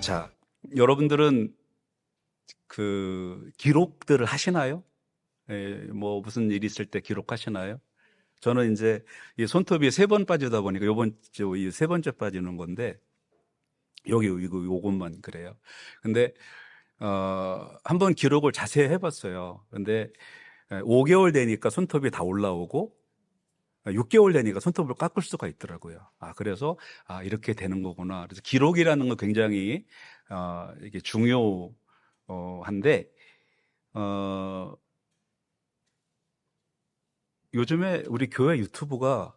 자, 여러분들은 그 기록들을 하시나요? 뭐 무슨 일 있을 때 기록하시나요? 저는 이제 이 손톱이 3번 빠지다 보니까 요번 주 이 3번째 빠지는 건데 여기 이거 요것만 그래요. 근데 한번 기록을 자세히 해봤어요. 근데 5개월 되니까 손톱이 다 올라오고 6개월 되니까 손톱을 깎을 수가 있더라고요. 그래서 이렇게 되는 거구나. 그래서 기록이라는 건 굉장히 이게 중요한데 요즘에 우리 교회 유튜브가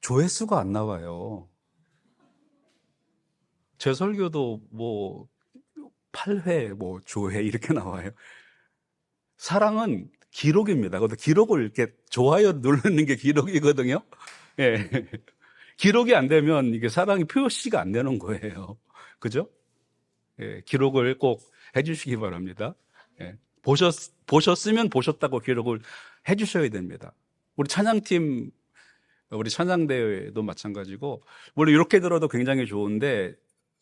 조회수가 안 나와요. 제 설교도 뭐 8회 뭐 조회 이렇게 나와요. 사랑은 기록입니다. 그것도 기록을 이렇게 좋아요 누르는 게 기록이거든요. 예. 기록이 안 되면 이게 사랑이 표시가 안 되는 거예요. 그죠? 예, 기록을 꼭 해주시기 바랍니다. 예. 보셨으면 보셨다고 기록을 해주셔야 됩니다. 우리 찬양팀, 우리 찬양대회도 마찬가지고, 물론 이렇게 들어도 굉장히 좋은데,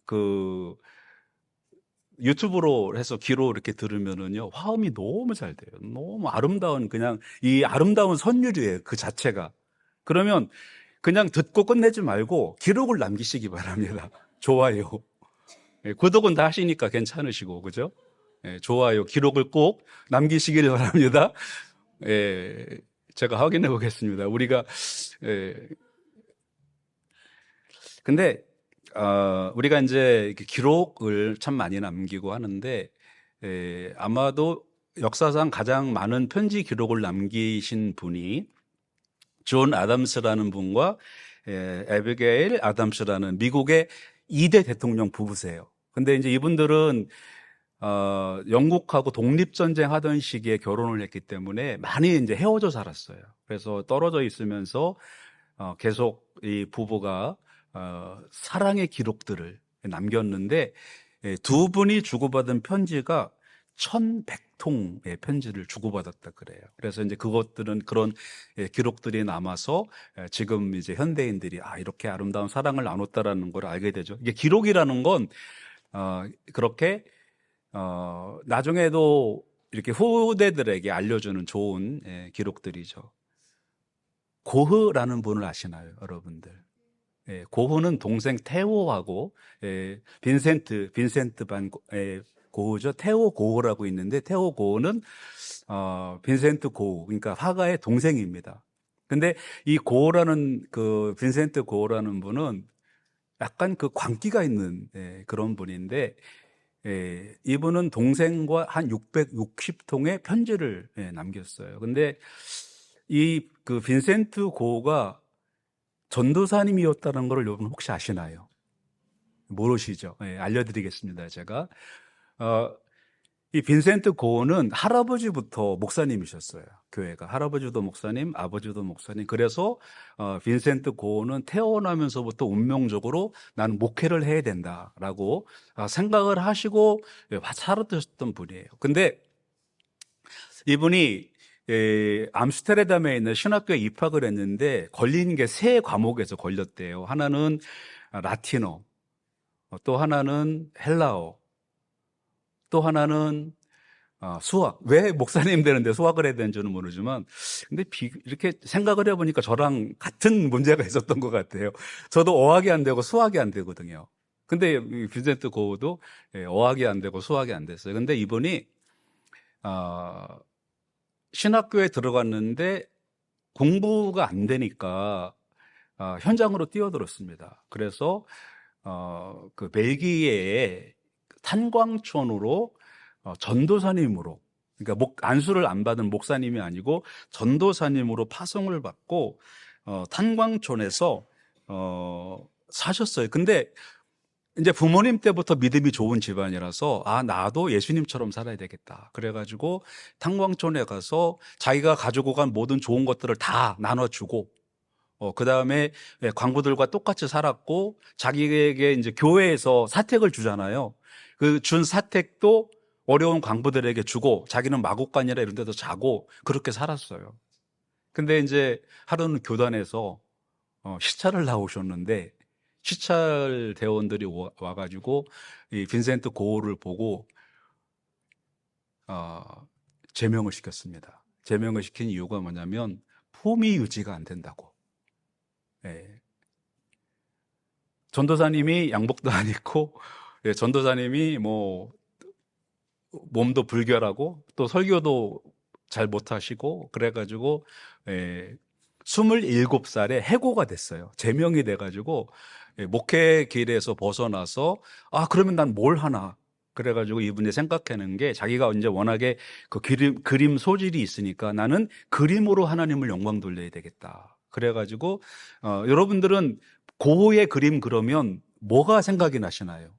그, 유튜브로 해서 귀로 이렇게 들으면은요, 화음이 너무 잘 돼요. 너무 아름다운, 그냥 이 아름다운 선율이에요. 그 자체가. 그러면 그냥 듣고 끝내지 말고 기록을 남기시기 바랍니다. 좋아요. 예, 구독은 다 하시니까 괜찮으시고, 그죠? 예, 좋아요. 기록을 꼭 남기시길 바랍니다. 예, 제가 확인해 보겠습니다. 우리가, 예, 근데, 우리가 이제 이렇게 기록을 참 많이 남기고 하는데, 아마도 역사상 가장 많은 편지 기록을 남기신 분이 존 아담스라는 분과 에비게일 아담스라는 미국의 2대 대통령 부부세요. 근데 이제 이분들은 영국하고 독립전쟁 하던 시기에 결혼을 했기 때문에 많이 이제 헤어져 살았어요. 그래서 떨어져 있으면서 계속 이 부부가 사랑의 기록들을 남겼는데 두 분이 주고받은 편지가 1,100통의 편지를 주고받았다 그래요. 그래서 이제 그것들은 그런 기록들이 남아서 지금 이제 현대인들이 이렇게 아름다운 사랑을 나눴다라는 걸 알게 되죠. 이게 기록이라는 건 그렇게 나중에도 이렇게 후대들에게 알려주는 좋은 기록들이죠. 고흐라는 분을 아시나요, 여러분들? 고흐는 동생 테오하고 빈센트 반 고흐죠. 테오 고흐라고 있는데 테오 고흐는 빈센트 고흐, 그러니까 화가의 동생입니다. 근데 이 고흐라는 그 빈센트 고흐라는 분은 약간 그 광기가 있는 그런 분인데 이분은 동생과 한 660통의 편지를 남겼어요. 근데 이 그 빈센트 고흐가 전도사님이었다는 걸 여러분 혹시 아시나요? 모르시죠? 알려드리겠습니다. 제가 이 빈센트 고흐는 할아버지부터 목사님이셨어요. 교회가 할아버지도 목사님, 아버지도 목사님. 그래서 빈센트 고흐는 태어나면서부터 운명적으로 나는 목회를 해야 된다라고 생각을 하시고 살았던 분이에요. 근데 이분이 암스테르담에 있는 신학교에 입학을 했는데 걸린 게 3과목에서 걸렸대요. 하나는 라틴어, 또 하나는 헬라어, 또 하나는 수학. 왜 목사님 되는데 수학을 해야 되는지는 모르지만, 근데 이렇게 생각을 해보니까 저랑 같은 문제가 있었던 것 같아요. 저도 어학이 안 되고 수학이 안 되거든요. 근데 이 빈센트 고흐도 어학이 안 되고 수학이 안 됐어요. 근데 이분이 신학교에 들어갔는데 공부가 안 되니까 현장으로 뛰어들었습니다. 그래서 그 벨기에의 탄광촌으로 전도사님으로, 그러니까 안수를 안 받은 목사님이 아니고 전도사님으로 파송을 받고 탄광촌에서 사셨어요. 근데 이제 부모님 때부터 믿음이 좋은 집안이라서 나도 예수님처럼 살아야 되겠다. 그래가지고 탄광촌에 가서 자기가 가지고 간 모든 좋은 것들을 다 나눠주고 그 다음에 광부들과 똑같이 살았고 자기에게 이제 교회에서 사택을 주잖아요. 그 준 사택도 어려운 광부들에게 주고 자기는 마곡간이나 이런 데도 자고 그렇게 살았어요. 근데 이제 하루는 교단에서 시차를 나오셨는데 시찰 대원들이 와가지고 이 빈센트 고흐를 보고 제명을 시켰습니다. 제명을 시킨 이유가 뭐냐면 품위 유지가 안 된다고. 예. 전도사님이 양복도 안 입고, 예, 전도사님이 뭐 몸도 불결하고 또 설교도 잘 못하시고 그래가지고 27살에 해고가 됐어요. 제명이 돼가지고 목회 길에서 벗어나서 그러면 난 뭘 하나. 그래가지고 이분이 생각하는 게 자기가 이제 워낙에 그 그림 소질이 있으니까 나는 그림으로 하나님을 영광 돌려야 되겠다. 그래가지고 여러분들은 고흐의 그림 그러면 뭐가 생각이 나시나요?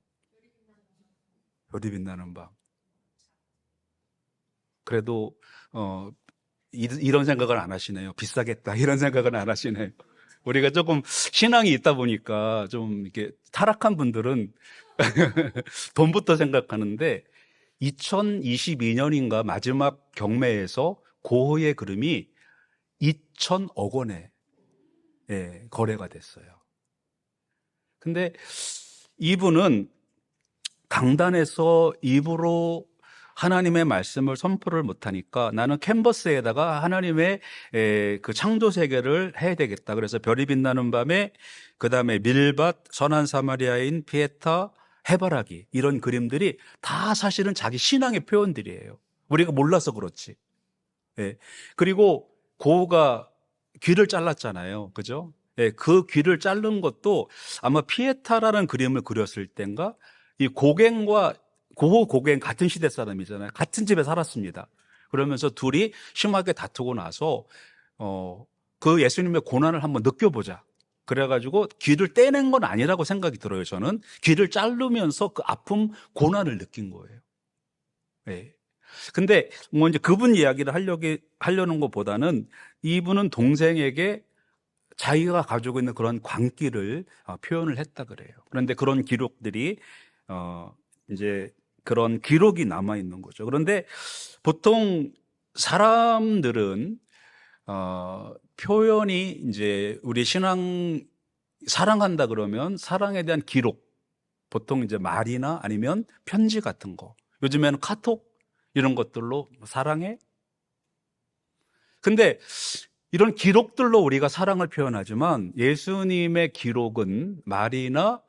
별이 빛나는 밤. 그래도 이런 생각을 안 하시네요. 비싸겠다 이런 생각을 안 하시네요. 우리가 조금 신앙이 있다 보니까 좀 이렇게 타락한 분들은 돈부터 생각하는데 2022년인가 마지막 경매에서 고흐의 그림이 2천억 원에 거래가 됐어요. 근데 이분은 강단에서 입으로 하나님의 말씀을 선포를 못하니까 나는 캔버스에다가 하나님의 그 창조 세계를 해야 되겠다. 그래서 별이 빛나는 밤에 그 다음에 밀밭, 선한 사마리아인, 피에타, 해바라기 이런 그림들이 다 사실은 자기 신앙의 표현들이에요. 우리가 몰라서 그렇지. 예. 그리고 고흐가 귀를 잘랐잖아요. 그죠? 예, 그 귀를 자른 것도 아마 피에타라는 그림을 그렸을 땐가 이 고갱과 고흐 고갱 같은 시대 사람이잖아요. 같은 집에 살았습니다. 그러면서 둘이 심하게 다투고 나서 그 예수님의 고난을 한번 느껴보자. 그래가지고 귀를 떼낸 건 아니라고 생각이 들어요. 저는 귀를 자르면서 그 아픔, 고난을 느낀 거예요. 예. 근데 뭐 이제 그분 이야기를 하려는 것보다는 이분은 동생에게 자기가 가지고 있는 그런 광기를 표현을 했다 그래요. 그런데 그런 기록들이 이제 그런 기록이 남아 있는 거죠. 그런데 보통 사람들은 표현이 이제 우리 신앙 사랑한다 그러면 사랑에 대한 기록, 보통 이제 말이나 아니면 편지 같은 거. 요즘에는 카톡 이런 것들로 사랑해. 근데 이런 기록들로 우리가 사랑을 표현하지만 예수님의 기록은 말이나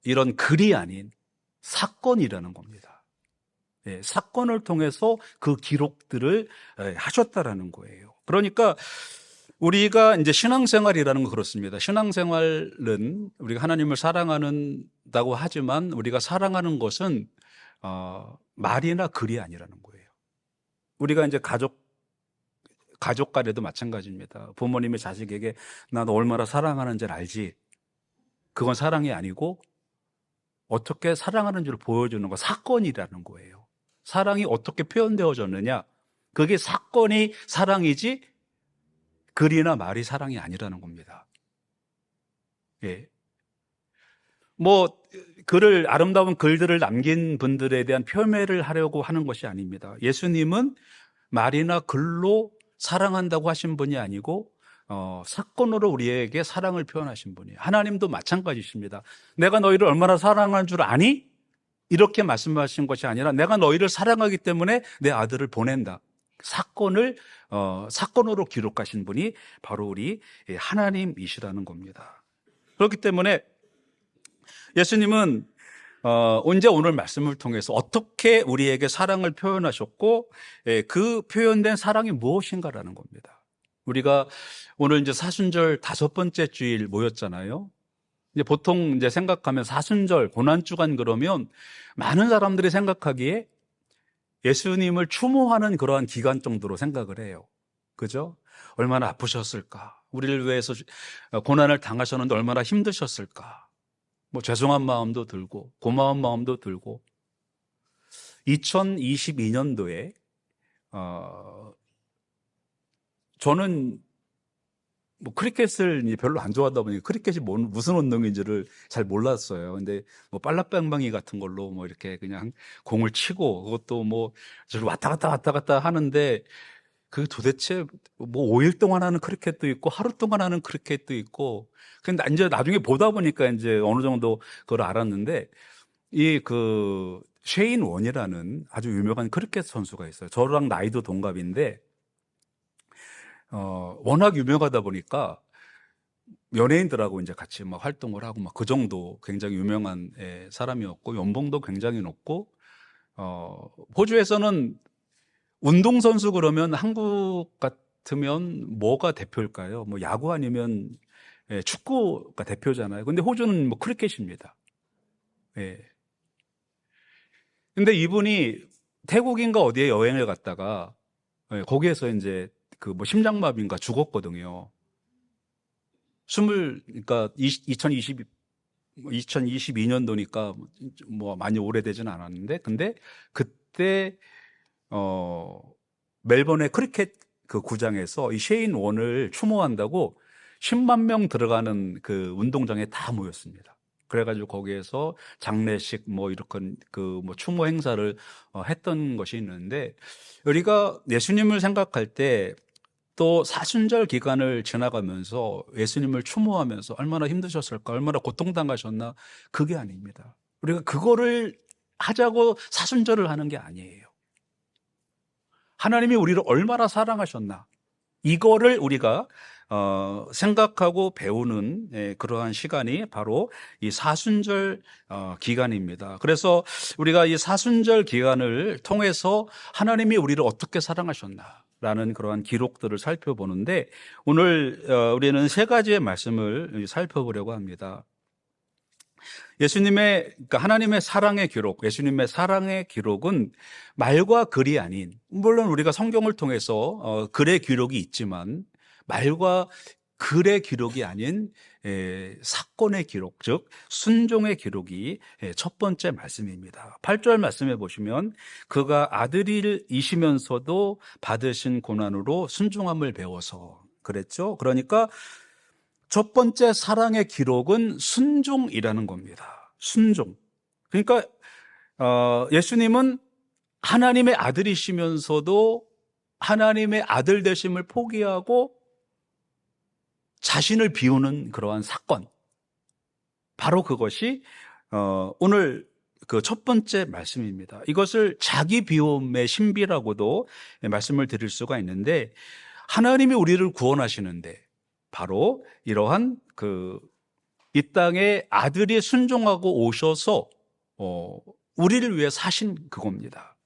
이런 글이 아닌 사건이라는 겁니다. 예, 사건을 통해서 그 기록들을 하셨다라는 거예요. 그러니까 우리가 이제 신앙생활이라는 건 그렇습니다. 신앙생활은 우리가 하나님을 사랑한다고 하지만 우리가 사랑하는 것은 말이나 글이 아니라는 거예요. 우리가 이제 가족 간에도 마찬가지입니다. 부모님이 자식에게 나 너 얼마나 사랑하는지 알지? 그건 사랑이 아니고 어떻게 사랑하는지를 보여주는 거 사건이라는 거예요. 사랑이 어떻게 표현되어졌느냐? 그게 사건이 사랑이지 글이나 말이 사랑이 아니라는 겁니다. 예. 뭐 아름다운 글들을 남긴 분들에 대한 표매를 하려고 하는 것이 아닙니다. 예수님은 말이나 글로 사랑한다고 하신 분이 아니고 사건으로 우리에게 사랑을 표현하신 분이에요. 하나님도 마찬가지십니다. 내가 너희를 얼마나 사랑하는 줄 아니? 이렇게 말씀하신 것이 아니라 내가 너희를 사랑하기 때문에 내 아들을 보낸다. 사건으로 기록하신 분이 바로 우리 하나님이시라는 겁니다. 그렇기 때문에 예수님은 언제 오늘 말씀을 통해서 어떻게 우리에게 사랑을 표현하셨고 그 표현된 사랑이 무엇인가라는 겁니다. 우리가 오늘 이제 사순절 5번째 주일 모였잖아요. 이제 보통 이제 생각하면 사순절 고난주간 그러면 많은 사람들이 생각하기에 예수님을 추모하는 그러한 기간 정도로 생각을 해요. 그죠? 얼마나 아프셨을까? 우리를 위해서 고난을 당하셨는데 얼마나 힘드셨을까? 뭐 죄송한 마음도 들고 고마운 마음도 들고 2022년도에 저는 뭐 크리켓을 별로 안 좋아하다 보니 크리켓이 무슨 운동인지를 잘 몰랐어요. 근데 뭐 빨라빵방이 같은 걸로 뭐 이렇게 그냥 공을 치고 그것도 뭐 저를 왔다 갔다 하는데 그 도대체 뭐 5일 동안 하는 크리켓도 있고 하루 동안 하는 크리켓도 있고, 근데 이제 나중에 보다 보니까 이제 어느 정도 그걸 알았는데, 이 그 셰인 원이라는 아주 유명한 크리켓 선수가 있어요. 저랑 나이도 동갑인데 워낙 유명하다 보니까 연예인들하고 이제 같이 막 활동을 하고 막 그 정도 굉장히 유명한 사람이었고, 연봉도 굉장히 높고, 호주에서는 운동선수 그러면 한국 같으면 뭐가 대표일까요? 뭐 야구 아니면 축구가 대표잖아요. 근데 호주는 뭐 크리켓입니다. 예. 근데 이분이 태국인가 어디에 여행을 갔다가 거기에서 이제 그 뭐 심장마비인가 죽었거든요. 그러니까 2022년도니까 뭐 많이 오래되진 않았는데, 근데 그때 어 멜번의 크리켓 그 구장에서 이 셰인 원을 추모한다고 10만 명 들어가는 그 운동장에 다 모였습니다. 그래가지고 거기에서 장례식 뭐 이렇게 그 뭐 추모 행사를 했던 것이 있는데, 우리가 예수님을 생각할 때 또 사순절 기간을 지나가면서 예수님을 추모하면서 얼마나 힘드셨을까, 얼마나 고통당하셨나, 그게 아닙니다. 우리가 그거를 하자고 사순절을 하는 게 아니에요. 하나님이 우리를 얼마나 사랑하셨나, 이거를 우리가 생각하고 배우는 그러한 시간이 바로 이 사순절 기간입니다. 그래서 우리가 이 사순절 기간을 통해서 하나님이 우리를 어떻게 사랑하셨나라는 그러한 기록들을 살펴보는데, 오늘 우리는 세 가지의 말씀을 살펴보려고 합니다. 그러니까 하나님의 사랑의 기록, 예수님의 사랑의 기록은 말과 글이 아닌, 물론 우리가 성경을 통해서 글의 기록이 있지만 말과 글의 기록이 아닌 사건의 기록, 즉 순종의 기록이 첫 번째 말씀입니다. 8절 말씀해 보시면, 그가 아들이시면서도 받으신 고난으로 순종함을 배워서, 그랬죠. 그러니까 첫 번째 사랑의 기록은 순종이라는 겁니다. 순종. 그러니까 예수님은 하나님의 아들이시면서도 하나님의 아들 되심을 포기하고 자신을 비우는 그러한 사건, 바로 그것이 오늘 그 첫 번째 말씀입니다. 이것을 자기 비움의 신비라고도 말씀을 드릴 수가 있는데, 하나님이 우리를 구원하시는데 바로 이러한 이 땅에 아들이 순종하고 오셔서 우리를 위해 사신 그겁니다.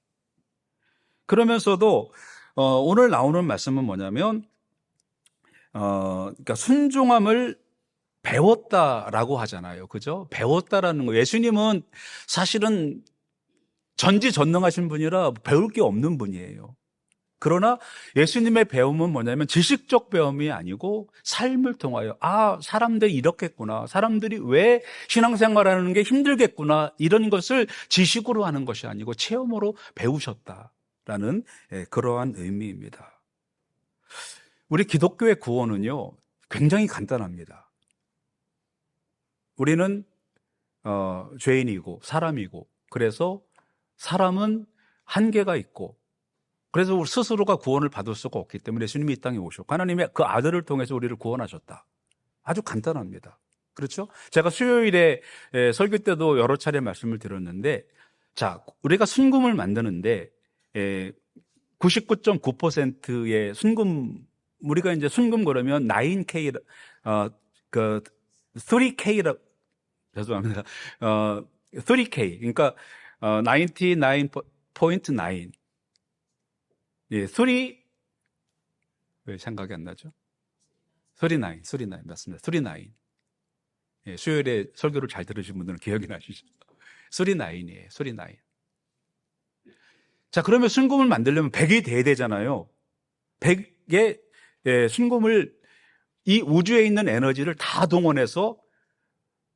그러면서도 오늘 나오는 말씀은 뭐냐면, 그러니까 순종함을 배웠다라고 하잖아요. 그죠? 배웠다라는 거. 예수님은 사실은 전지전능하신 분이라 배울 게 없는 분이에요. 그러나 예수님의 배움은 뭐냐면 지식적 배움이 아니고 삶을 통하여, 사람들이 이렇겠구나, 사람들이 왜 신앙생활하는 게 힘들겠구나, 이런 것을 지식으로 하는 것이 아니고 체험으로 배우셨다라는 그러한 의미입니다. 우리 기독교의 구원은요 굉장히 간단합니다. 우리는 죄인이고 사람이고, 그래서 사람은 한계가 있고, 그래서 우리 스스로가 구원을 받을 수가 없기 때문에 예수님이 이 땅에 오셨고, 하나님의 그 아들을 통해서 우리를 구원하셨다. 아주 간단합니다. 그렇죠? 제가 수요일에 설교 때도 여러 차례 말씀을 드렸는데, 자, 우리가 순금을 만드는데 99.9%의 순금, 우리가 이제 순금 그러면 9K, 3K라, 죄송합니다. 3K, 그러니까 99.9. 예, 왜 생각이 안 나죠? 39 맞습니다. 39. 예, 수요일에 설교를 잘 들으신 분들은 기억이 나시죠? 39이에요. 39. 자, 그러면 순금을 만들려면 100이 돼야 되잖아요. 100의 순금을, 이 우주에 있는 에너지를 다 동원해서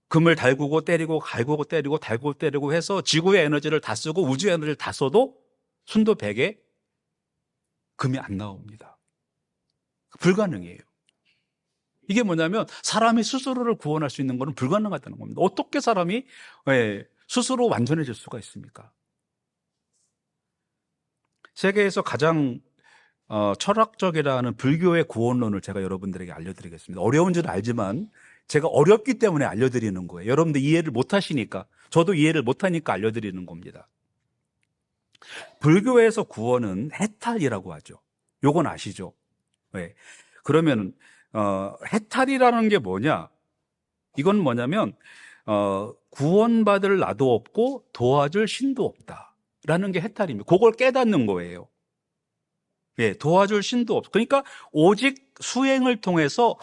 금을 달구고 때리고 갈구고 때리고 달구고 때리고 해서 지구의 에너지를 다 쓰고 우주의 에너지를 다 써도 순도 100에 금이 안 나옵니다. 불가능해요. 이게 뭐냐면 사람이 스스로를 구원할 수 있는 것은 불가능하다는 겁니다. 어떻게 사람이 스스로 완전해질 수가 있습니까? 세계에서 가장 철학적이라는 불교의 구원론을 제가 여러분들에게 알려드리겠습니다. 어려운 줄 알지만 제가 어렵기 때문에 알려드리는 거예요. 여러분들 이해를 못하시니까, 저도 이해를 못하니까 알려드리는 겁니다. 불교에서 구원은 해탈이라고 하죠. 요건 아시죠? 네. 그러면 해탈이라는 게 뭐냐? 이건 뭐냐면 구원받을 나도 없고 도와줄 신도 없다라는 게 해탈입니다. 그걸 깨닫는 거예요. 예, 도와줄 신도 없어. 그러니까 오직 수행을 통해서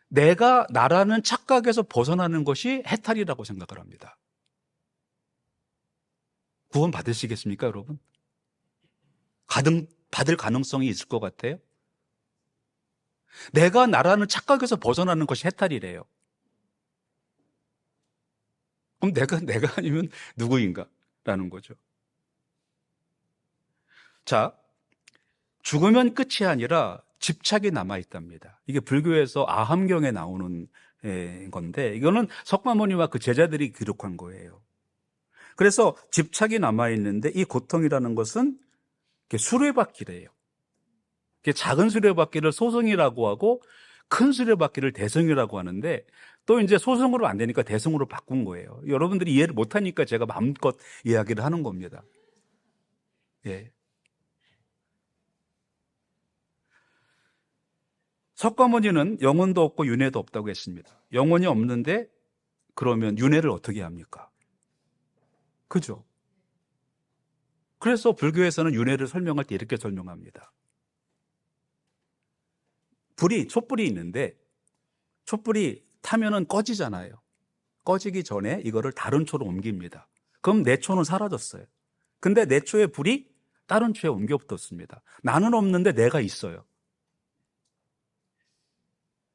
내가 나라는 착각에서 벗어나는 것이 해탈이라고 생각을 합니다. 구원 받으시겠습니까, 여러분? 받을 가능성이 있을 것 같아요? 내가 나라는 착각에서 벗어나는 것이 해탈이래요. 그럼 내가 아니면 누구인가? 라는 거죠. 자, 죽으면 끝이 아니라 집착이 남아있답니다. 이게 불교에서 아함경에 나오는 건데, 이거는 석가모니와 그 제자들이 기록한 거예요. 그래서 집착이 남아있는데 이 고통이라는 것은 수레바퀴래요. 작은 수레바퀴를 소승이라고 하고 큰 수레바퀴를 대승이라고 하는데, 또 이제 소승으로 안 되니까 대승으로 바꾼 거예요. 여러분들이 이해를 못하니까 제가 마음껏 이야기를 하는 겁니다. 예. 석가모니는 영혼도 없고 윤회도 없다고 했습니다. 영혼이 없는데 그러면 윤회를 어떻게 합니까? 그죠? 그래서 불교에서는 윤회를 설명할 때 이렇게 설명합니다. 촛불이 있는데 촛불이 타면은 꺼지잖아요. 꺼지기 전에 이거를 다른 초로 옮깁니다. 그럼 내 초는 사라졌어요. 근데 내 초의 불이 다른 초에 옮겨 붙었습니다. 나는 없는데 내가 있어요.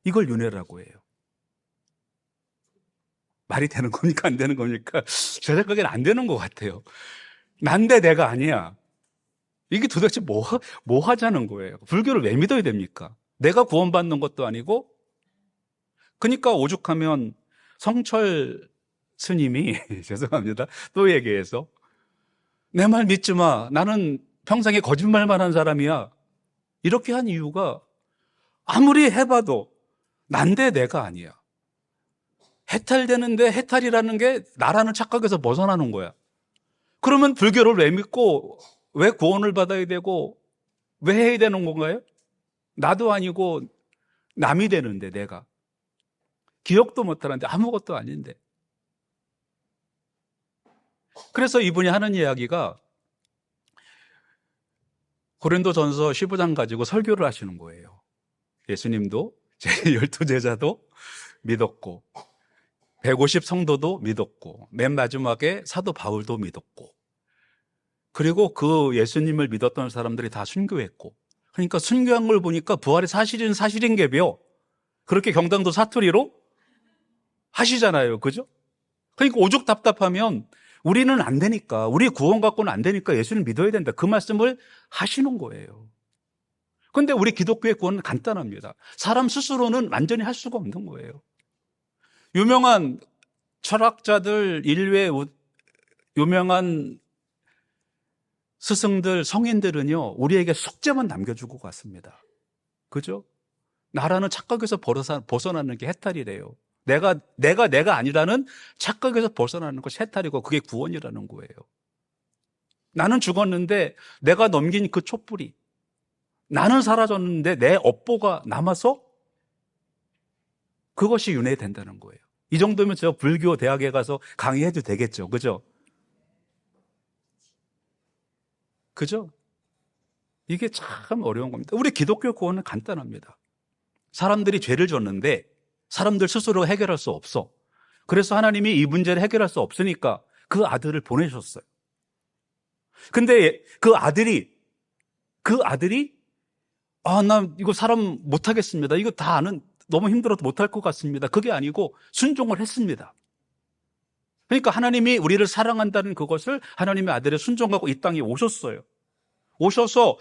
이걸 윤회라고 해요. 말이 되는 겁니까? 안 되는 겁니까? 제 생각에는 안 되는 것 같아요. 난데 내가 아니야. 이게 도대체 뭐 하자는 거예요? 불교를 왜 믿어야 됩니까? 내가 구원받는 것도 아니고. 그러니까 오죽하면 성철 스님이 죄송합니다. 또 얘기해서 내 말 믿지 마. 나는 평생에 거짓말만 한 사람이야. 이렇게 한 이유가 아무리 해봐도 난데 내가 아니야. 해탈되는데 해탈이라는 게 나라는 착각에서 벗어나는 거야. 그러면 불교를 왜 믿고 왜 구원을 받아야 되고 왜 해야 되는 건가요? 나도 아니고 남이 되는데 내가. 기억도 못하는데 아무것도 아닌데. 그래서 이분이 하는 이야기가 고린도전서 15장 가지고 설교를 하시는 거예요. 예수님도 제 12제자도 믿었고 150 성도도 믿었고 맨 마지막에 사도 바울도 믿었고 그리고 그 예수님을 믿었던 사람들이 다 순교했고 그러니까 순교한 걸 보니까 부활이 사실인 게벼 그렇게 경상도 사투리로 하시잖아요. 그죠? 그러니까 오죽 답답하면 우리는 안 되니까 우리 구원 갖고는 안 되니까 예수를 믿어야 된다. 그 말씀을 하시는 거예요. 그런데 우리 기독교의 구원은 간단합니다. 사람 스스로는 완전히 할 수가 없는 거예요. 유명한 철학자들, 인류의 유명한 스승들, 성인들은요, 우리에게 숙제만 남겨주고 갔습니다. 그죠? 나라는 착각에서 벗어나는 게 해탈이래요. 내가 아니라는 착각에서 벗어나는 것이 해탈이고 그게 구원이라는 거예요. 나는 죽었는데 내가 넘긴 그 촛불이 나는 사라졌는데 내 업보가 남아서 그것이 윤회된다는 거예요. 이 정도면 저 불교 대학에 가서 강의해도 되겠죠. 그죠? 그죠? 이게 참 어려운 겁니다. 우리 기독교 구원은 간단합니다. 사람들이 죄를 졌는데 사람들 스스로 해결할 수 없어. 그래서 하나님이 이 문제를 해결할 수 없으니까 그 아들을 보내셨어요. 근데 그 아들이 나 이거 사람 못하겠습니다. 이거 다 아는 너무 힘들어도 못할 것 같습니다. 그게 아니고 순종을 했습니다. 그러니까 하나님이 우리를 사랑한다는 그것을 하나님의 아들에 순종하고 이 땅에 오셨어요. 오셔서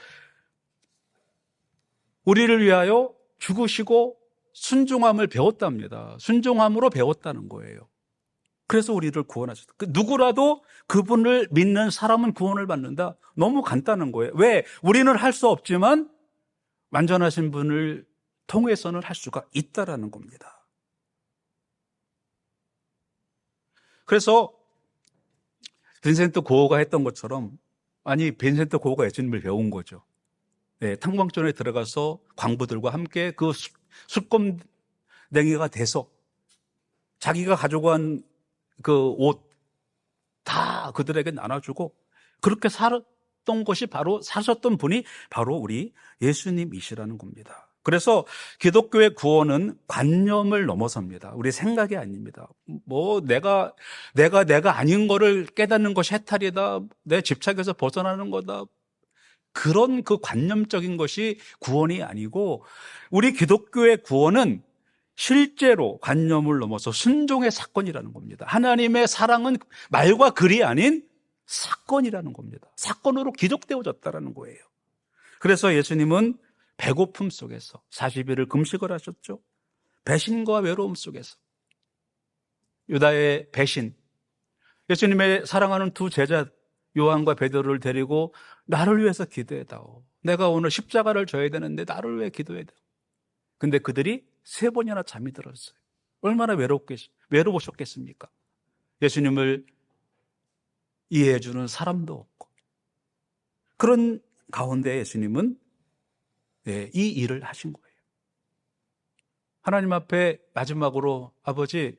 우리를 위하여 죽으시고 순종함을 배웠답니다. 순종함으로 배웠다는 거예요. 그래서 우리를 구원하셨다. 누구라도 그분을 믿는 사람은 구원을 받는다. 너무 간단한 거예요. 왜? 우리는 할 수 없지만 완전하신 분을 통해서는 할 수가 있다라는 겁니다. 그래서 빈센트 고흐가 했던 것처럼, 아니 빈센트 고흐가 예수님을 배운 거죠. 네, 탐방촌에 들어가서 광부들과 함께 그 술검댕이가 돼서 자기가 가져간 그 옷 다 그들에게 나눠주고 그렇게 살았던 것이 바로, 사셨던 분이 바로 우리 예수님이시라는 겁니다. 그래서 기독교의 구원은 관념을 넘어섭니다. 우리 생각이 아닙니다. 뭐 내가 아닌 거를 깨닫는 것이 해탈이다, 내 집착에서 벗어나는 거다, 그런 그 관념적인 것이 구원이 아니고, 우리 기독교의 구원은 실제로 관념을 넘어서 순종의 사건이라는 겁니다. 하나님의 사랑은 말과 글이 아닌 사건이라는 겁니다. 사건으로 기록되어졌다는 거예요. 그래서 예수님은 배고픔 속에서 40일을 금식을 하셨죠. 배신과 외로움 속에서, 유다의 배신, 예수님의 사랑하는 두 제자 요한과 베드로를 데리고 나를 위해서 기도해다오. 내가 오늘 십자가를 져야 되는데 나를 위해 기도해다오. 근데 그들이 3번이나 잠이 들었어요. 얼마나 외로우셨겠습니까? 예수님을 이해해주는 사람도 없고. 그런 가운데 예수님은 이 일을 하신 거예요. 하나님 앞에 마지막으로, 아버지,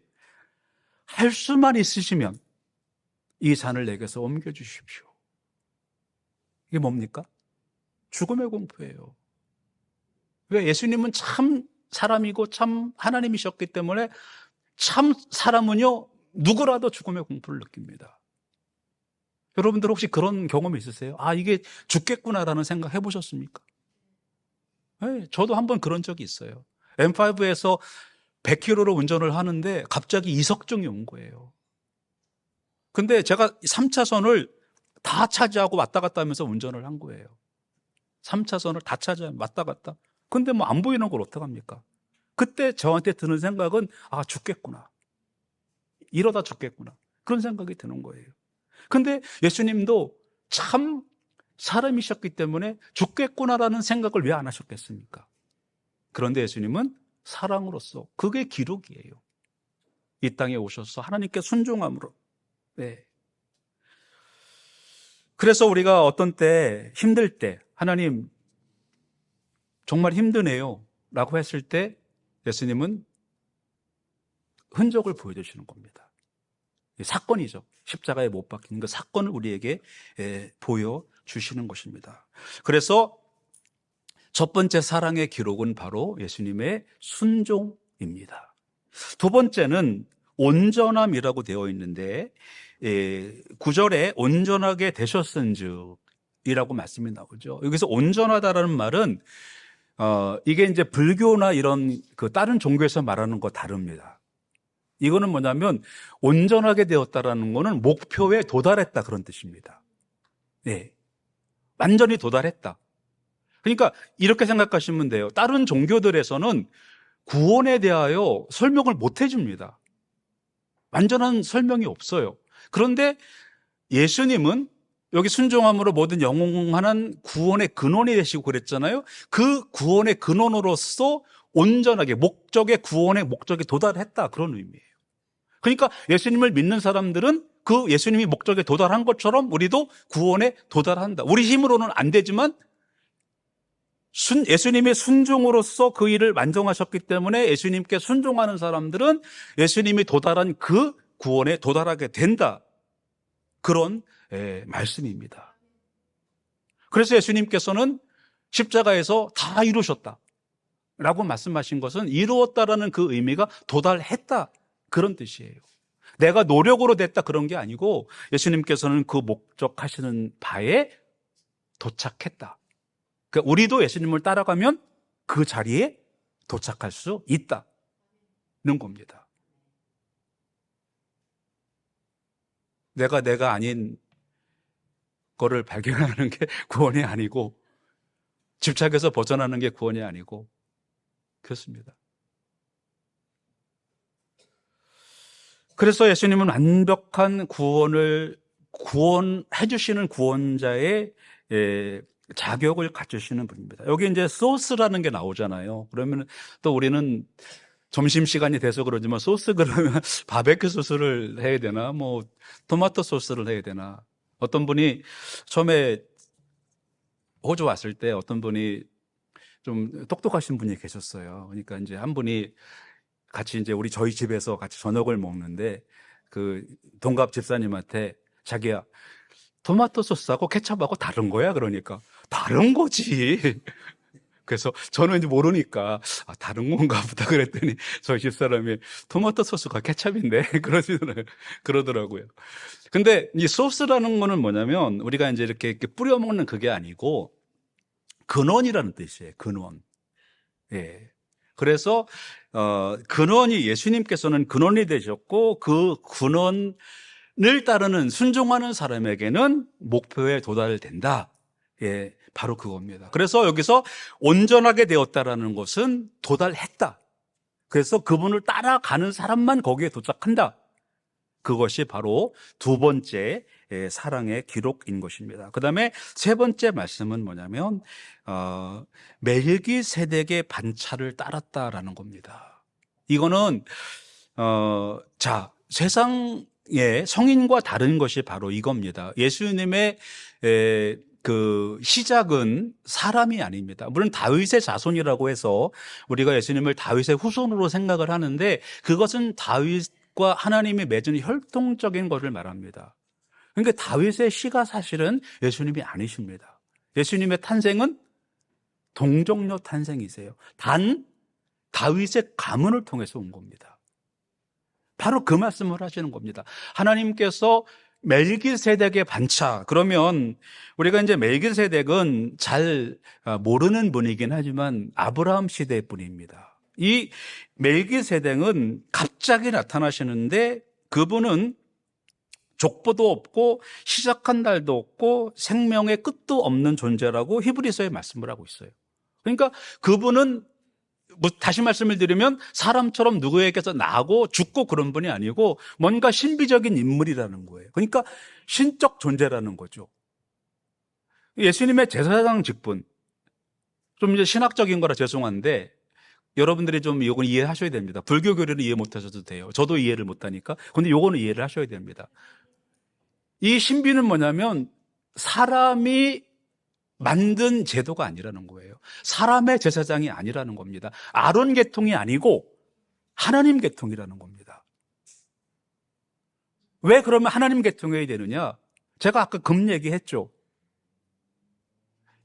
할 수만 있으시면 이 잔을 내게서 옮겨주십시오. 이게 뭡니까? 죽음의 공포예요. 왜? 예수님은 참 사람이고 참 하나님이셨기 때문에 참 사람은요, 누구라도 죽음의 공포를 느낍니다. 여러분들 혹시 그런 경험이 있으세요? 아, 이게 죽겠구나라는 생각 해보셨습니까? 네, 저도 한번 그런 적이 있어요. M5에서 100km로 운전을 하는데 갑자기 이석증이 온 거예요. 근데 제가 3차선을 다 차지하고 왔다 갔다 하면서 운전을 한 거예요. 3차선을 다 차지하면 왔다 갔다. 근데 뭐 안 보이는 걸 어떡합니까? 그때 저한테 드는 생각은, 아, 죽겠구나. 이러다 죽겠구나. 그런 생각이 드는 거예요. 근데 예수님도 참 사람이셨기 때문에 죽겠구나라는 생각을 왜 안 하셨겠습니까? 그런데 예수님은 사랑으로서, 그게 기록이에요. 이 땅에 오셔서 하나님께 순종함으로. 네. 그래서 우리가 어떤 때, 힘들 때, 하나님 정말 힘드네요 라고 했을 때 예수님은 흔적을 보여주시는 겁니다. 사건이죠. 십자가에 못 박히는 그 사건을 우리에게 보여주시는 것입니다. 그래서 첫 번째 사랑의 기록은 바로 예수님의 순종입니다. 두 번째는 온전함이라고 되어 있는데, 9절에 온전하게 되셨은즉 이라고 말씀이 나오죠. 여기서 온전하다라는 말은 이게 이제 불교나 이런 그 다른 종교에서 말하는 거 다릅니다. 이거는 뭐냐면, 온전하게 되었다라는 거는 목표에 도달했다, 그런 뜻입니다. 네, 완전히 도달했다. 그러니까 이렇게 생각하시면 돼요. 다른 종교들에서는 구원에 대하여 설명을 못 해줍니다. 완전한 설명이 없어요. 그런데 예수님은 여기 순종함으로 모든 영원한 구원의 근원이 되시고 그랬잖아요. 그 구원의 근원으로서 온전하게 구원의 목적에 도달했다, 그런 의미예요. 그러니까 예수님을 믿는 사람들은 그 예수님이 목적에 도달한 것처럼 우리도 구원에 도달한다. 우리 힘으로는 안 되지만 예수님의 순종으로서 그 일을 완성하셨기 때문에 예수님께 순종하는 사람들은 예수님이 도달한 그 구원에 도달하게 된다, 그런 말씀입니다. 그래서 예수님께서는 십자가에서 다 이루셨다 라고 말씀하신 것은, 이루었다라는 그 의미가 도달했다, 그런 뜻이에요. 내가 노력으로 됐다, 그런 게 아니고 예수님께서는 그 목적하시는 바에 도착했다. 그러니까 우리도 예수님을 따라가면 그 자리에 도착할 수 있다는 겁니다. 내가 아닌 거를 발견하는 게 구원이 아니고, 집착에서 벗어나는 게 구원이 아니고, 그렇습니다. 그래서 예수님은 완벽한 구원해 주시는 구원자의 자격을 갖추시는 분입니다. 여기 이제 소스라는 게 나오잖아요. 그러면 또 우리는 점심시간이 돼서 그러지만 소스 그러면 바베큐 소스를 해야 되나? 뭐 토마토 소스를 해야 되나? 어떤 분이 처음에 호주 왔을 때 어떤 분이 좀 똑똑하신 분이 계셨어요. 그러니까 이제 한 분이 같이 이제 저희 집에서 같이 저녁을 먹는데 그 동갑 집사님한테 자기야 토마토 소스하고 케첩하고 다른 거야? 그러니까 다른 거지. 그래서 저는 이제 모르니까 다른 건가 보다 그랬더니 저희 집사람이 토마토 소스가 케첩인데 그러더라고요. 근데 이 소스라는 거는 뭐냐면 우리가 이제 이렇게 뿌려 먹는 그게 아니고 근원이라는 뜻이에요. 근원. 예. 그래서 근원이 예수님께서는 근원이 되셨고 그 근원을 따르는 순종하는 사람에게는 목표에 도달된다. 예, 바로 그겁니다. 그래서 여기서 온전하게 되었다라는 것은 도달했다. 그래서 그분을 따라가는 사람만 거기에 도착한다. 그것이 바로 두 번째 사랑의 기록인 것입니다. 그 다음에 세 번째 말씀은 뭐냐면 멜기세덱의 반차를 따랐다라는 겁니다. 이거는 자 세상의 성인과 다른 것이 바로 이겁니다. 예수님의 그 시작은 사람이 아닙니다. 물론 다윗의 자손이라고 해서 우리가 예수님을 다윗의 후손으로 생각을 하는데 그것은 다윗과 하나님이 맺은 혈통적인 것을 말합니다. 그러니까 다윗의 씨가 사실은 예수님이 아니십니다. 예수님의 탄생은 동정녀 탄생이세요. 단 다윗의 가문을 통해서 온 겁니다. 바로 그 말씀을 하시는 겁니다. 하나님께서 멜기세덱의 반차. 그러면 우리가 이제 멜기세덱은 잘 모르는 분이긴 하지만 아브라함 시대 분입니다. 이 멜기세덱은 갑자기 나타나시는데 그분은 족보도 없고 시작한 날도 없고 생명의 끝도 없는 존재라고 히브리서에 말씀을 하고 있어요. 그러니까 그분은 다시 말씀을 드리면 사람처럼 누구에게서 나고 죽고 그런 분이 아니고 뭔가 신비적인 인물이라는 거예요. 그러니까 신적 존재라는 거죠. 예수님의 제사장 직분, 좀 이제 신학적인 거라 죄송한데 여러분들이 좀 이건 이해하셔야 됩니다. 불교 교리는 이해 못하셔도 돼요. 저도 이해를 못하니까. 근데 요거는 이해를 하셔야 됩니다. 이 신비는 뭐냐면 사람이 만든 제도가 아니라는 거예요. 사람의 제사장이 아니라는 겁니다. 아론 계통이 아니고 하나님 계통이라는 겁니다. 왜 그러면 하나님 계통이 되느냐? 제가 아까 금 얘기했죠.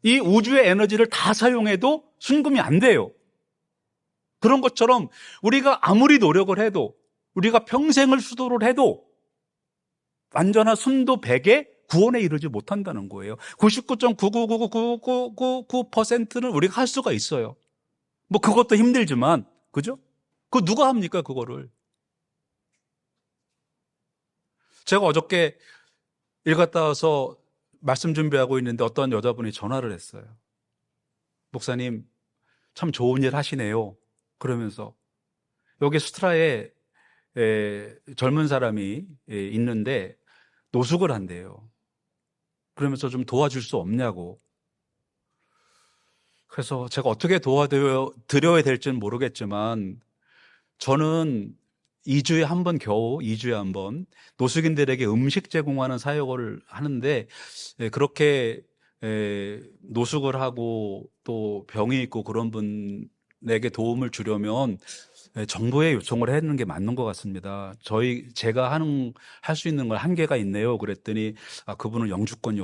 이 우주의 에너지를 다 사용해도 순금이 안 돼요. 그런 것처럼 우리가 아무리 노력을 해도 우리가 평생을 수도를 해도 완전한 순도 100에 구원에 이르지 못한다는 거예요. 99.9999999%는 우리가 할 수가 있어요. 뭐 그것도 힘들지만, 그죠? 그거 누가 합니까, 그거를? 제가 어저께 일 갔다 와서 말씀 준비하고 있는데 어떤 여자분이 전화를 했어요. 목사님, 참 좋은 일 하시네요. 그러면서 여기 스트라에 젊은 사람이 있는데 노숙을 한대요. 그러면서 좀 도와줄 수 없냐고. 그래서 제가 어떻게 도와드려야 될지는 모르겠지만 저는 2주에 한 번 겨우 2주에 한 번 노숙인들에게 음식 제공하는 사역을 하는데 그렇게 노숙을 하고 또 병이 있고 그런 분에게 도움을 주려면 정부에 요청을 하는 게 맞는 것 같습니다. 제가 할 수 있는 걸 한계가 있네요. 그랬더니 그분은 영주권이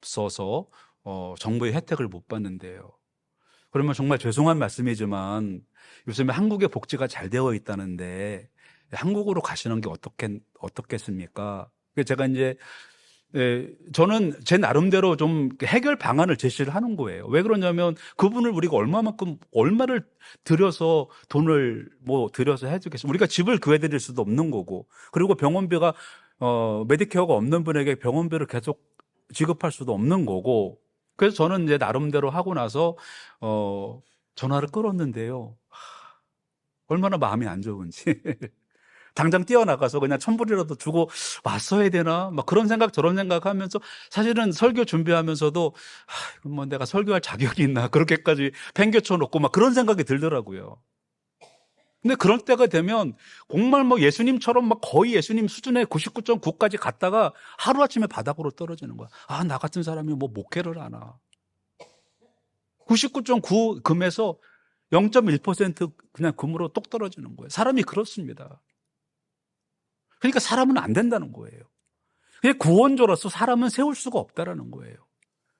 없어서 정부의 혜택을 못 받는데요. 그러면 정말 죄송한 말씀이지만 요즘에 한국의 복지가 잘 되어 있다는데 한국으로 가시는 게 어떻겠습니까? 제가 이제 저는 제 나름대로 좀 해결 방안을 제시를 하는 거예요. 왜 그러냐면 그분을 우리가 얼마를 들여서 돈을 들여서 해주겠어요. 우리가 집을 구해드릴 수도 없는 거고, 그리고 병원비가 메디케어가 없는 분에게 병원비를 계속 지급할 수도 없는 거고, 그래서 저는 이제 나름대로 하고 나서 전화를 끊었는데요. 얼마나 마음이 안 좋은지. 당장 뛰어나가서 그냥 천불이라도 주고 왔어야 되나? 막 그런 생각, 저런 생각 하면서 사실은 설교 준비하면서도 이건 뭐 내가 설교할 자격이 있나? 그렇게까지 팽개쳐 놓고 막 그런 생각이 들더라고요. 근데 그럴 때가 되면 정말 뭐 예수님처럼 막 거의 예수님 수준의 99.9까지 갔다가 하루아침에 바닥으로 떨어지는 거야. 나 같은 사람이 뭐 목회를 하나. 99.9 금에서 0.1% 그냥 금으로 똑 떨어지는 거예요. 사람이 그렇습니다. 그러니까 사람은 안 된다는 거예요. 그게 구원조로서 사람은 세울 수가 없다라는 거예요.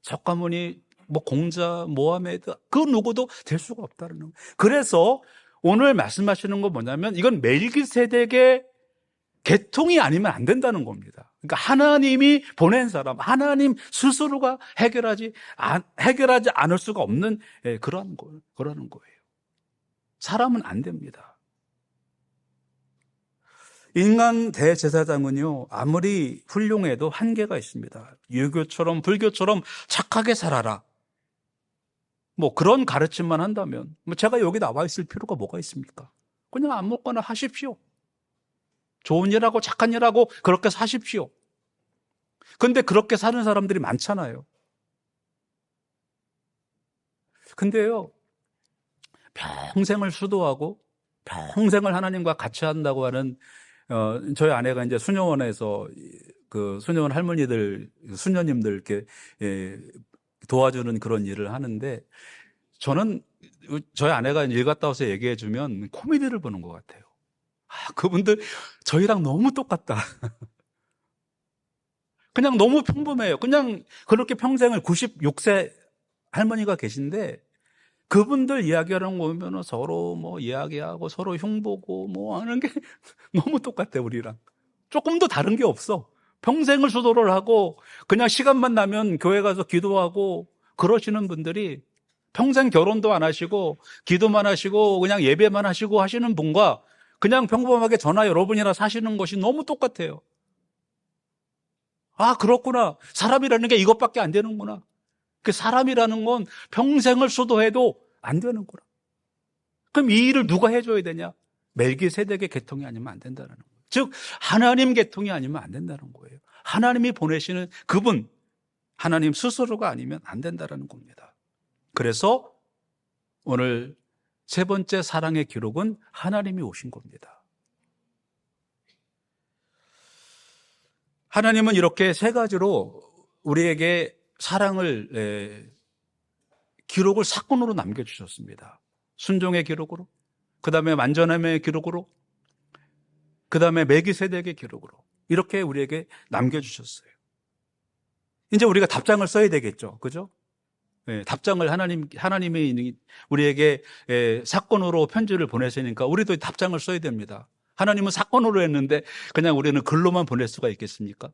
석가모니, 뭐 공자, 모하메드 그 누구도 될 수가 없다라는 거예요. 그래서 오늘 말씀하시는 건 뭐냐면 이건 멜기세덱의 계통이 아니면 안 된다는 겁니다. 그러니까 하나님이 보낸 사람, 하나님 스스로가 해결하지 않을 수가 없는 그러는 거예요. 사람은 안 됩니다. 인간 대제사장은요, 아무리 훌륭해도 한계가 있습니다. 유교처럼 불교처럼 착하게 살아라. 뭐 그런 가르침만 한다면 뭐 제가 여기 나와 있을 필요가 뭐가 있습니까? 그냥 아무거나 하십시오. 좋은 일하고 착한 일하고 그렇게 사십시오. 근데 그렇게 사는 사람들이 많잖아요. 근데요, 평생을 수도하고 평생을 하나님과 같이 한다고 하는 저희 아내가 이제 수녀원에서 그 수녀원 할머니들, 수녀님들 이렇게 도와주는 그런 일을 하는데 저는 저희 아내가 일 갔다 와서 얘기해 주면 코미디를 보는 것 같아요. 그분들 저희랑 너무 똑같다. 그냥 너무 평범해요. 그냥 그렇게 평생을 96세 할머니가 계신데 그분들 이야기하는 거 보면 서로 뭐 이야기하고 서로 흉보고 뭐 하는 게 너무 똑같아요, 우리랑. 조금 더 다른 게 없어. 평생을 수도를 하고 그냥 시간만 나면 교회 가서 기도하고 그러시는 분들이 평생 결혼도 안 하시고 기도만 하시고 그냥 예배만 하시고 하시는 분과 그냥 평범하게 저나 여러분이나 사시는 것이 너무 똑같아요. 그렇구나. 사람이라는 게 이것밖에 안 되는구나. 그 사람이라는 건 평생을 수도해도 안 되는구나. 그럼 이 일을 누가 해줘야 되냐? 멜기세덱의 계통이 아니면 안 된다는 거예요. 즉 하나님 계통이 아니면 안 된다는 거예요. 하나님이 보내시는 그분, 하나님 스스로가 아니면 안 된다는 겁니다. 그래서 오늘 세 번째 사랑의 기록은 하나님이 오신 겁니다. 하나님은 이렇게 세 가지로 우리에게 사랑을 기록을 사건으로 남겨주셨습니다. 순종의 기록으로, 그 다음에 완전함의 기록으로, 그 다음에 멜기세덱의 기록으로 이렇게 우리에게 남겨주셨어요. 이제 우리가 답장을 써야 되겠죠, 그죠? 답장을 하나님이 우리에게 사건으로 편지를 보내시니까 우리도 답장을 써야 됩니다. 하나님은 사건으로 했는데 그냥 우리는 글로만 보낼 수가 있겠습니까?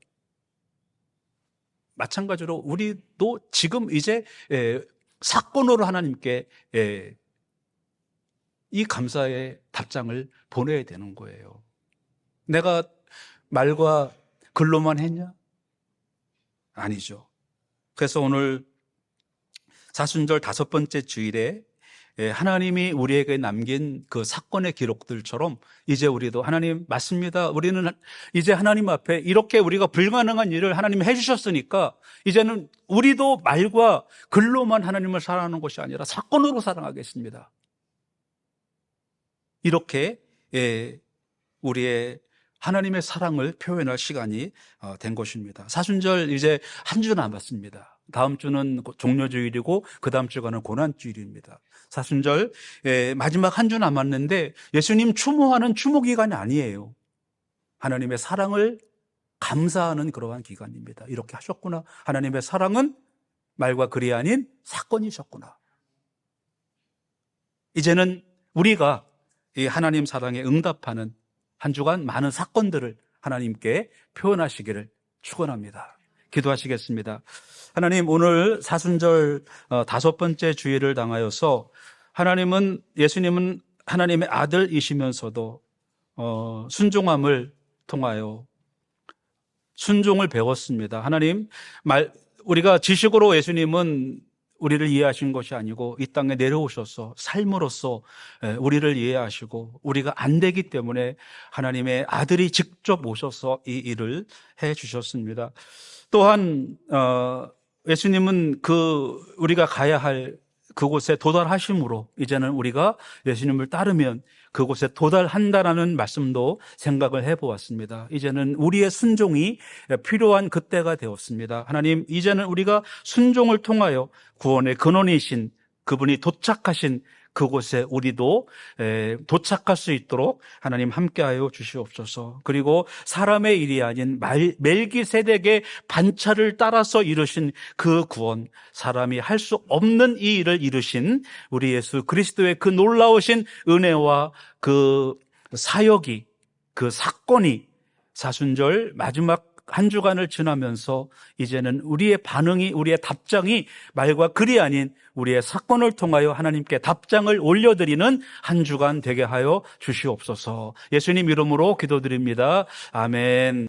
마찬가지로 우리도 지금 이제 사건으로 하나님께 이 감사의 답장을 보내야 되는 거예요. 내가 말과 글로만 했냐? 아니죠. 그래서 오늘 사순절 5번째 주일에 하나님이 우리에게 남긴 그 사건의 기록들처럼 이제 우리도 하나님 맞습니다. 우리는 이제 하나님 앞에 이렇게 우리가 불가능한 일을 하나님이 해주셨으니까 이제는 우리도 말과 글로만 하나님을 사랑하는 것이 아니라 사건으로 사랑하겠습니다. 이렇게 우리의 하나님의 사랑을 표현할 시간이 된 것입니다. 사순절 이제 한 주 남았습니다. 다음 주는 종료주일이고 그 다음 주가는 고난주일입니다. 사순절 마지막 한 주 남았는데 예수님 추모하는 추모 기간이 아니에요. 하나님의 사랑을 감사하는 그러한 기간입니다. 이렇게 하셨구나. 하나님의 사랑은 말과 글이 아닌 사건이셨구나. 이제는 우리가 이 하나님 사랑에 응답하는 한 주간 많은 사건들을 하나님께 표현하시기를 축원합니다. 기도하시겠습니다. 하나님, 오늘 사순절 5번째 주일을 당하여서 예수님은 하나님의 아들이시면서도 순종함을 통하여 순종을 배웠습니다. 하나님, 우리가 지식으로 예수님은 우리를 이해하신 것이 아니고 이 땅에 내려오셔서 삶으로써 우리를 이해하시고 우리가 안 되기 때문에 하나님의 아들이 직접 오셔서 이 일을 해 주셨습니다. 또한 예수님은 우리가 가야 할 그곳에 도달하심으로 이제는 우리가 예수님을 따르면 그곳에 도달한다라는 말씀도 생각을 해보았습니다. 이제는 우리의 순종이 필요한 그때가 되었습니다. 하나님, 이제는 우리가 순종을 통하여 구원의 근원이신 그분이 도착하신 그곳에 우리도 도착할 수 있도록 하나님 함께하여 주시옵소서. 그리고 사람의 일이 아닌 멜기세덱의 반차를 따라서 이루신 그 구원, 사람이 할 수 없는 이 일을 이루신 우리 예수 그리스도의 그 놀라우신 은혜와 그 사역이, 그 사건이 사순절 마지막 한 주간을 지나면서 이제는 우리의 반응이, 우리의 답장이 말과 글이 아닌 우리의 사건을 통하여 하나님께 답장을 올려드리는 한 주간 되게 하여 주시옵소서. 예수님 이름으로 기도드립니다. 아멘.